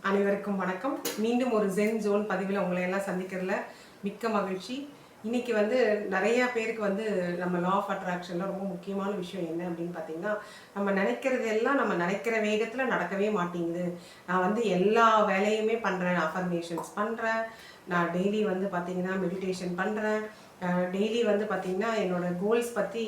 அனைவருக்கும் வணக்கம். மீண்டும் ஒரு ஜென் ஜோன் பதிவில் உங்களை எல்லாம் சந்திக்கிறதுல மிக்க மகிழ்ச்சி. இன்னைக்கு நிறைய பேருக்கு நம்ம லா ஆஃப் அட்ராக்ஷனில் ரொம்ப முக்கியமான விஷயம் என்ன அப்படின்னு பார்த்தீங்கன்னா, நம்ம நினைக்கிறது எல்லாம் நம்ம நினைக்கிற வேகத்தில் நடக்கவே மாட்டேங்குது. நான் எல்லா வேலையுமே பண்ணுறேன், அஃபர்மேஷன்ஸ் பண்ணுறேன், நான் டெய்லி பார்த்தீங்கன்னா மெடிடேஷன் பண்ணுறேன், டெய்லி பார்த்தீங்கன்னா என்னோட கோல்ஸ் பற்றி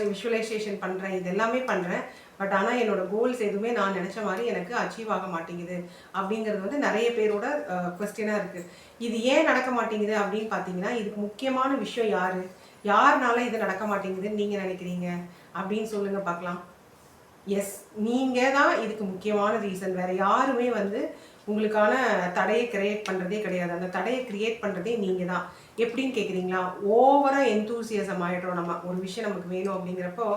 விஷுவலைசேஷன் பண்ணுறேன், இது எல்லாமே பண்ணுறேன். பட் ஆனால் என்னோட கோல்ஸ் எதுவுமே நான் நினச்ச மாதிரி எனக்கு அச்சீவ் ஆக மாட்டேங்குது அப்படிங்கிறது நிறைய பேரோட கொஸ்டினாக இருக்குது. இது ஏன் நடக்க மாட்டேங்குது அப்படின்னு பார்த்தீங்கன்னா, இதுக்கு முக்கியமான விஷயம் யாருனால இது நடக்க மாட்டேங்குதுன்னு நீங்கள் நினைக்கிறீங்க அப்படின்னு சொல்லுங்கள் பார்க்கலாம். எஸ், நீங்கள் தான் இதுக்கு முக்கியமான ரீசன். வேறு யாருமே உங்களுக்கான தடையை கிரியேட் பண்ணுறதே கிடையாது. அந்த தடையை கிரியேட் பண்ணுறதே நீங்கள் தான். எப்படின்னு கேட்குறீங்களா? ஓவராக எந்தூசியசம் ஆகிடுறோம். நம்ம ஒரு விஷயம் நமக்கு வேணும் அப்படிங்கிறப்போ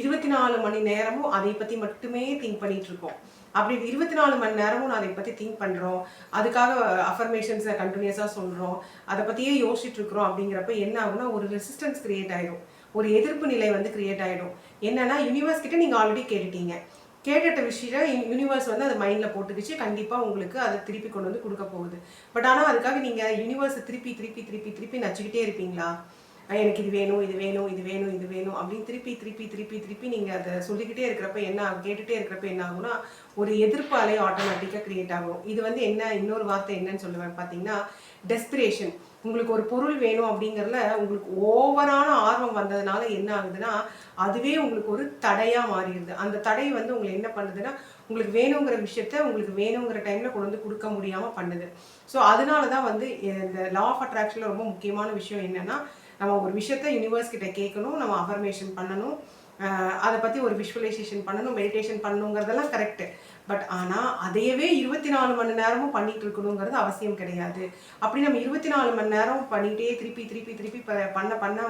24 மணி நேரமும் அதை பற்றி மட்டுமே திங்க் பண்ணிகிட்ருக்கோம். அப்படி 24 மணி நேரமும் நான் அதை பற்றி திங்க் பண்ணுறோம், அதுக்காக அஃபர்மேஷன்ஸை கண்டினியூஸாக சொல்கிறோம், அதை பற்றியே யோசிச்சுட்ருக்குறோம். அப்படிங்கிறப்ப என்ன ஆகுனா, ஒரு ரெசிஸ்டன்ஸ் கிரியேட் ஆகிடும், ஒரு எதிர்ப்பு நிலை கிரியேட் ஆகிடும். என்னென்னா, யூனிவர்ஸ் கிட்டே நீங்கள் ஆல்ரெடி கேட்டுட்ட விஷயம் யூனிவர்ஸ் அது மைண்டில் போட்டுக்கிச்சு, கண்டிப்பாக உங்களுக்கு அதை திருப்பி கொண்டு கொடுக்க போகுது. பட் ஆனால் அதுக்காக நீங்கள் யூனிவர்ஸை திருப்பி திருப்பி திருப்பி திருப்பி நச்சுக்கிட்டே இருப்பீங்களா? எனக்கு இது வேணும், இது வேணும், இது வேணும், இது வேணும் அப்படின்னு திருப்பி திருப்பி திருப்பி திருப்பி நீங்கள் அதை சொல்லிக்கிட்டே இருக்கிறப்ப என்ன ஆகும், கேட்டுகிட்டே இருக்கிறப்ப என்ன ஆகும்னா, ஒரு எதிர்ப்பு அலை ஆட்டோமேட்டிக்காக கிரியேட் ஆகும். இது என்ன, இன்னொரு வார்த்தை என்னன்னு சொல்லுவேன் பார்த்தீங்கன்னா, டெஸ்பிரேஷன். உங்களுக்கு ஒரு பொருள் வேணும் அப்படிங்கிறதுல உங்களுக்கு ஓவரான ஆர்வம் வந்ததுனால என்ன ஆகுதுன்னா, அதுவே உங்களுக்கு ஒரு தடையாக மாறிடுது. அந்த தடை உங்களை என்ன பண்ணுதுன்னா, உங்களுக்கு வேணுங்கிற விஷயத்த உங்களுக்கு வேணுங்கிற டைமில் கொண்டு கொடுக்க முடியாமல் பண்ணுது. ஸோ அதனால தான் இந்த லா ஆஃப் அட்ராக்ஷனில் ரொம்ப முக்கியமான விஷயம் என்னென்னா, நம்ம ஒரு விஷயத்த யூனிவர்ஸ் கிட்ட கேட்கணும், நம்ம அஃபர்மேஷன் பண்ணணும், அதை பற்றி ஒரு விஷுவலைசேஷன் பண்ணணும், மெடிடேஷன் பண்ணணுங்கிறதெல்லாம் கரெக்டு. பட் ஆனால் அதையவே 24 மணி நேரமும் பண்ணிகிட்டு இருக்கணுங்கிறது அவசியம் கிடையாது. அப்படி நம்ம 24 மணி நேரம் பண்ணிகிட்டே திருப்பி திருப்பி திருப்பி பண்ண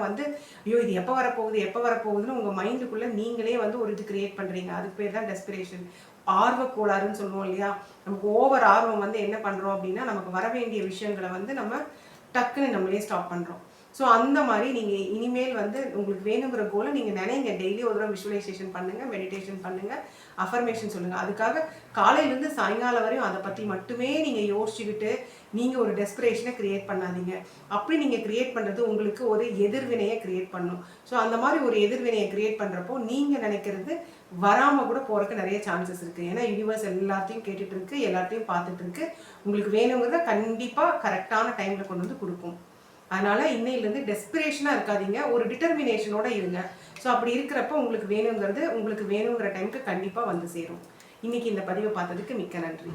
ஐயோ இது எப்போ வரப்போகுதுன்னு உங்கள் மைண்டுக்குள்ளே நீங்களே ஒரு இது கிரியேட் பண்ணுறீங்க. அதுக்கு பேர் தான் டெஸ்பிரேஷன், ஆர்வக்கோளாறுன்னு சொல்லுவோம் இல்லையா? நமக்கு ஓவர் ஆர்வம் என்ன பண்ணுறோம் அப்படின்னா, நமக்கு வர வேண்டிய விஷயங்களை நம்ம டக்குன்னு நம்மளே ஸ்டாப் பண்ணுறோம். ஸோ அந்த மாதிரி நீங்கள் இனிமேல் உங்களுக்கு வேணுங்கிற கோலை நீங்கள் நினைங்க. டெய்லி ஒரு தடவை விஷுவலைசேஷன் பண்ணுங்கள், மெடிடேஷன் பண்ணுங்கள், அஃபர்மேஷன் சொல்லுங்கள். அதுக்காக காலையிலேருந்து சாயங்காலம் வரையும் அதை பற்றி மட்டுமே நீங்கள் யோசிச்சுக்கிட்டு நீங்கள் ஒரு டெஸ்பிரேஷனை க்ரியேட் பண்ணாதீங்க. அப்படி நீங்கள் க்ரியேட் பண்ணுறது உங்களுக்கு ஒரு எதிர்வினையை க்ரியேட் பண்ணும். ஸோ அந்த மாதிரி ஒரு எதிர்வினையை க்ரியேட் பண்ணுறப்போ நீங்கள் நினைக்கிறது வராமல் கூட போகிறதுக்கு நிறைய சான்சஸ் இருக்குது. ஏன்னா யூனிவர்ஸ் எல்லாத்தையும் கேட்டுட்டு இருக்கு, எல்லாத்தையும் பார்த்துட்டு இருக்கு. உங்களுக்கு வேணுங்கிறத கண்டிப்பாக கரெக்டான டைமில் கொண்டு கொடுக்கும். அதனால் இன்னையிலேருந்து டெஸ்பிரேஷனாக இருக்காதீங்க, ஒரு டிட்டர்மினேஷனோட இருங்க. ஸோ அப்படி இருக்கிறப்ப உங்களுக்கு வேணுங்கிற டைமுக்கு கண்டிப்பாக சேரும். இன்றைக்கி இந்த பதிவை பார்த்ததுக்கு மிக்க நன்றி.